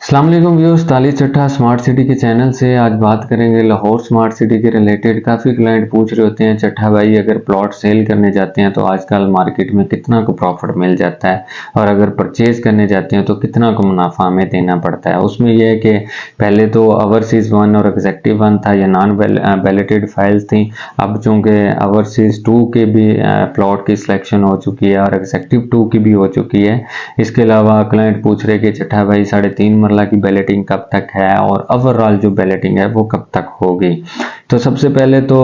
अस्सलाम वालेकुम व्यूअर्स, ताली चट्टा स्मार्ट सिटी के चैनल से आज बात करेंगे लाहौर स्मार्ट सिटी के रिलेटेड। काफ़ी क्लाइंट पूछ रहे होते हैं, चट्टा भाई अगर प्लॉट सेल करने जाते हैं तो आजकल मार्केट में कितना को प्रॉफिट मिल जाता है, और अगर परचेज करने जाते हैं तो कितना को मुनाफा हमें देना पड़ता है। उसमें यह है कि पहले तो ओवरसीज़ 1 और एग्जेक्टिव 1 था, या नॉन बैलेटेड फाइल्स थी। अब चूँकि ओवरसीज़ 2 के भी प्लॉट की सिलेक्शन हो चुकी है और एग्जेक्टिव 2 की भी हो चुकी है। इसके अलावा क्लाइंट पूछ रहे कि चट्टा भाई 3.5 मरला की बैलेटिंग कब तक है और ओवरऑल जो बैलेटिंग है वो कब तक होगी। तो सबसे पहले तो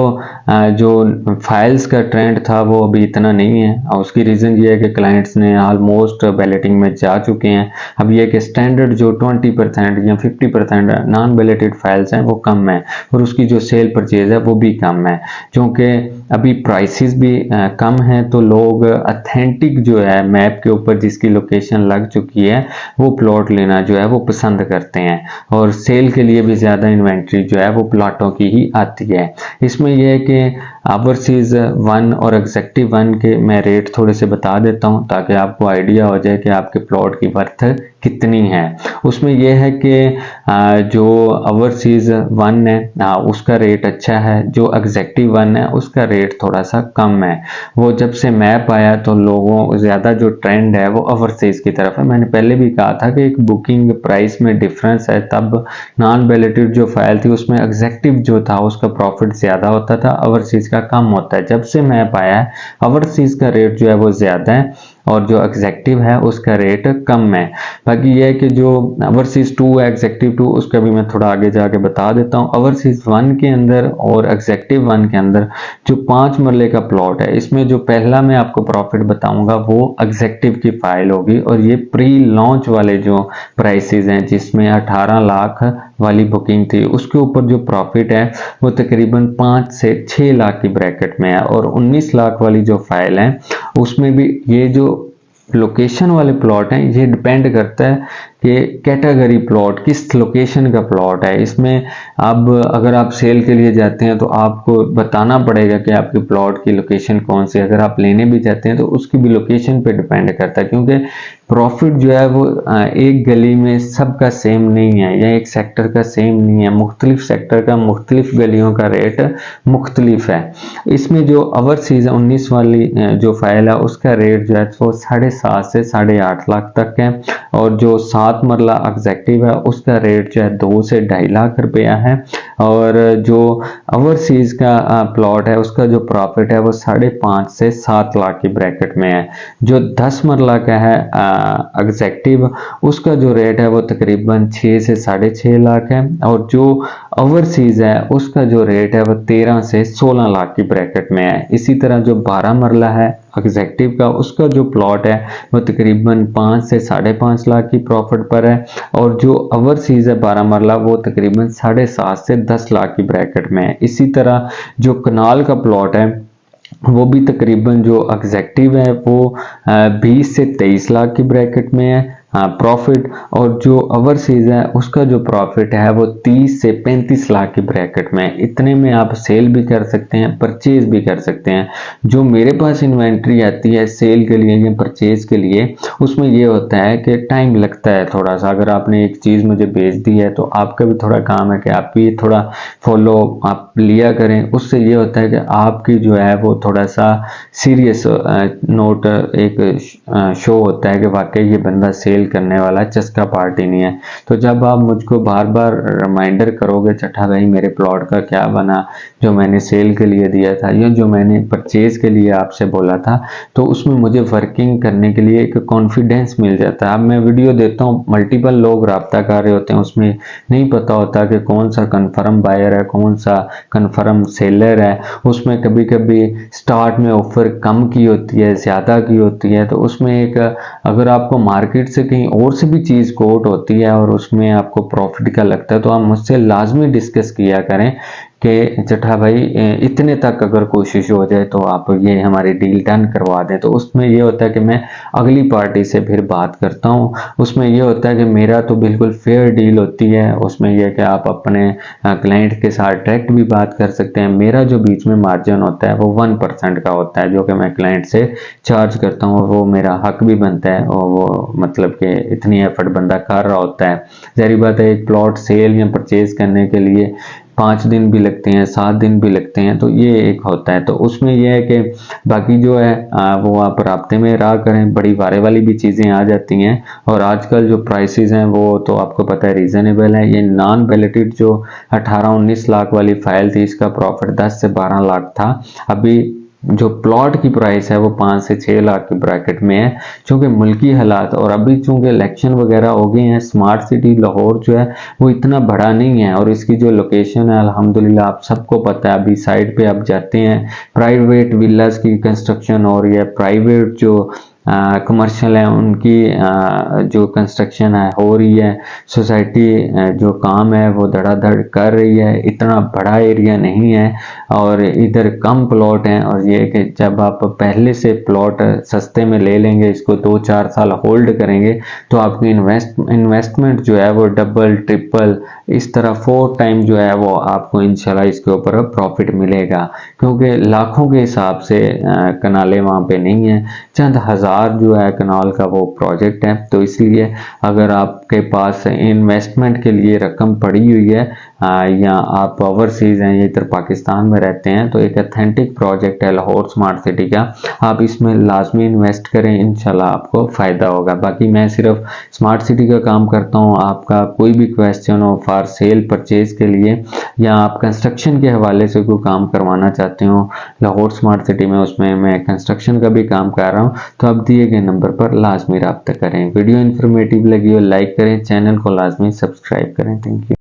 जो फाइल्स का ट्रेंड था वो अभी इतना नहीं है, और उसकी रीज़न ये है कि क्लाइंट्स ने ऑलमोस्ट बैलेटिंग में जा चुके हैं। अब ये कि स्टैंडर्ड जो 20% या 50% नॉन बैलेटेड फाइल्स हैं वो कम है, और उसकी जो सेल परचेज है वो भी कम है। क्योंकि अभी प्राइसेस भी कम हैं, तो लोग अथेंटिक जो है मैप के ऊपर जिसकी लोकेशन लग चुकी है वो प्लॉट लेना जो है वो पसंद करते हैं, और सेल के लिए भी ज़्यादा इन्वेंट्री जो है वो प्लॉटों की ही आती है। इसमें यह है कि ओवरसीज़ 1 और एग्जेक्टिव 1 के मैं रेट थोड़े से बता देता हूं ताकि आपको आइडिया हो जाए कि आपके प्लॉट की वर्थ कितनी है। उसमें यह है कि जो ओवरसीज़ 1 है उसका रेट अच्छा है, जो एग्जेक्टिव 1 है उसका रेट थोड़ा सा कम है। वो जब से मैप आया तो लोगों ज़्यादा जो ट्रेंड है वो ओवरसीज़ की तरफ है। मैंने पहले भी कहा था कि एक बुकिंग प्राइस में डिफरेंस है, तब नॉन बैलेटेड जो फाइल थी उसमें एग्जेक्टिव जो था उसका प्रॉफिट ज़्यादा होता था, ओवरसीज़ का कम होता है। जब से मैप आया है ओवरसीज़ का रेट जो है वो ज़्यादा है और जो एग्जेक्टिव है उसका रेट कम है। बाकी यह है कि जो ओवरसीज़ 2 है एग्जेक्टिव 2 उसका भी मैं थोड़ा आगे जाके बता देता हूँ। ओवरसीज़ 1 के अंदर और एग्जेक्टिव 1 के अंदर जो 5 मरले का प्लॉट है, इसमें जो पहला मैं आपको प्रॉफिट बताऊंगा वो एग्जेक्टिव की फाइल होगी, और ये प्री लॉन्च वाले जो प्राइसेस हैं जिसमें 18 लाख वाली बुकिंग थी उसके ऊपर जो प्रॉफिट है वो तकरीबन 5 से 6 लाख की ब्रैकेट में है। और 19 लाख वाली जो फाइल है उसमें भी ये जो लोकेशन वाले प्लॉट हैं ये डिपेंड करता है कि कैटेगरी प्लॉट किस लोकेशन का प्लॉट है। इसमें अब अगर आप सेल के लिए जाते हैं तो आपको बताना पड़ेगा कि आपके प्लॉट की लोकेशन कौन सी है। अगर आप लेने भी जाते हैं तो उसकी भी लोकेशन पे डिपेंड करता है, क्योंकि प्रॉफिट जो है वो एक गली में सबका सेम नहीं है या एक सेक्टर का सेम नहीं है। मुख्तलिफ सेक्टर का मुख्तलिफ गलियों का रेट मुख्तलिफ है। इसमें जो ओवरसीज़ 19 वाली जो फाइल है उसका रेट जो है वो 7.5 से 8.5 लाख तक है, और जो 7 मरला एग्जेक्टिव है उसका रेट जो है 2 से 2.5 लाख रुपया है। और जो ओवरसीज़ का प्लॉट है उसका जो प्रॉफिट है वो 5.5 से 7 लाख की ब्रैकेट में है। जो 10 मरला का है एग्जेक्टिव उसका जो रेट है वो तकरीबन 6 से 6.5 लाख है, और जो ओवरसीज़ है उसका जो रेट है वो 13 से 16 लाख की ब्रैकेट में है। इसी तरह जो 12 मरला है एग्जेक्टिव का उसका जो प्लॉट है वो तकरीबन 5 से 5.5 लाख की प्रॉफिट पर है, और जो ओवरसीज़ है 12 मरला वो तकरीबन 7.5 से 10 लाख की ब्रैकेट में है। इसी तरह जो कनाल का प्लॉट है वो भी तकरीबन जो एग्जेक्टिव है वो 20 से 23 लाख की ब्रैकेट में है प्रॉफिट, और जो ओवरसीज़ है उसका जो प्रॉफिट है वो 30 से 35 लाख की ब्रैकेट में। इतने में आप सेल भी कर सकते हैं, परचेज भी कर सकते हैं। जो मेरे पास इन्वेंट्री आती है सेल के लिए या परचेज के लिए, उसमें ये होता है कि टाइम लगता है थोड़ा सा। अगर आपने एक चीज़ मुझे बेच दी है तो आपका भी थोड़ा काम है कि आप भी थोड़ा फॉलो आप लिया करें। उससे ये होता है कि आपकी जो है वो थोड़ा सा सीरियस नोट एक शो होता है कि वाकई ये बंदा सेल करने वाला चस्का पार्टी नहीं है। तो जब आप मुझको बार बार रिमाइंडर करोगे चट्टा भाई मेरे प्लॉट का क्या बना, जो मैंने सेल के लिए दिया था या जो मैंने परचेज के लिए आपसे बोला था, तो उसमें मुझे वर्किंग करने के लिए एक कॉन्फिडेंस मिल जाता है। अब मैं वीडियो देता हूँ, मल्टीपल लोग रब्ता कर रहे होते हैं, उसमें नहीं पता होता कि कौन सा कन्फर्म बायर है कौन सा कन्फर्म सेलर है। उसमें कभी कभी स्टार्ट में ऑफर कम की होती है ज़्यादा की होती है, तो उसमें एक अगर आपको मार्केट से कहीं और से भी चीज़ कोट होती है और उसमें आपको प्रॉफिट का लगता है तो आप मुझसे लाजमी डिस्कस किया करें कि चट्ठा भाई इतने तक अगर कोशिश हो जाए तो आप ये हमारी डील डन करवा दें। तो उसमें ये होता है कि मैं अगली पार्टी से फिर बात करता हूँ। उसमें ये होता है कि मेरा तो बिल्कुल फेयर डील होती है। उसमें यह कि आप अपने क्लाइंट के साथ डायरेक्ट भी बात कर सकते हैं। मेरा जो बीच में मार्जिन होता है वो 1% का होता है, जो कि मैं क्लाइंट से चार्ज करता हूँ। वो मेरा हक भी बनता है, और वो मतलब कि इतनी एफर्ट बंदा कर रहा होता है। ज़ाहिर बात है, एक प्लॉट सेल या परचेज करने के लिए 5 दिन भी लगते हैं, 7 दिन भी लगते हैं, तो ये एक होता है। तो उसमें यह है कि बाकी जो है वो आप राब्ते में रहा करें। बड़ी वारे वाली भी चीज़ें आ जाती हैं, और आजकल जो प्राइसेस हैं वो तो आपको पता है रीज़नेबल है। ये नॉन बैलेटेड जो 18-19 लाख वाली फाइल थी, इसका प्रॉफिट 10 से 12 लाख था। अभी जो प्लॉट की प्राइस है वो 5 से 6 लाख के ब्रैकेट में है। चूंकि मुल्की हालात और अभी चूंकि इलेक्शन वगैरह हो गए हैं, स्मार्ट सिटी लाहौर जो है वो इतना बड़ा नहीं है, और इसकी जो लोकेशन है अल्हम्दुलिल्लाह आप सबको पता है। अभी साइड पे आप जाते हैं, प्राइवेट विलास की कंस्ट्रक्शन हो रही है, प्राइवेट जो कमर्शियल है उनकी जो कंस्ट्रक्शन है हो रही है। सोसाइटी जो काम है वो धड़ाधड़ कर रही है। इतना बड़ा एरिया नहीं है, और इधर कम प्लॉट हैं। और ये कि जब आप पहले से प्लॉट सस्ते में ले लेंगे, इसको 2-4 साल होल्ड करेंगे, तो आपकी इन्वेस्टमेंट जो है वो डबल ट्रिपल इस तरह 4 टाइम जो है वो आपको इंशाल्लाह इसके ऊपर प्रॉफिट मिलेगा। क्योंकि लाखों के हिसाब से कनालें वहाँ पे नहीं है, चंद हज़ार जो है कनाल का वो प्रोजेक्ट है। तो इसलिए अगर आपके पास इन्वेस्टमेंट के लिए रकम पड़ी हुई है, या आप ओवरसीज हैं या इधर पाकिस्तान में रहते हैं, तो एक अथेंटिक प्रोजेक्ट है लाहौर स्मार्ट सिटी का, आप इसमें लाजमी इन्वेस्ट करें, इंशाल्लाह आपको फ़ायदा होगा। बाकी मैं सिर्फ स्मार्ट सिटी का काम करता हूँ। आपका कोई भी क्वेश्चन हो फॉर सेल परचेज के लिए, या आप कंस्ट्रक्शन के हवाले से कोई काम करवाना चाहते हो लाहौर स्मार्ट सिटी में, उसमें मैं कंस्ट्रक्शन का भी काम कर रहा हूँ, तो आप दिए गए नंबर पर लाजमी रब्ता करें। वीडियो इन्फॉर्मेटिव लगी हो लाइक करें, चैनल को लाजमी सब्सक्राइब करें। Thank you.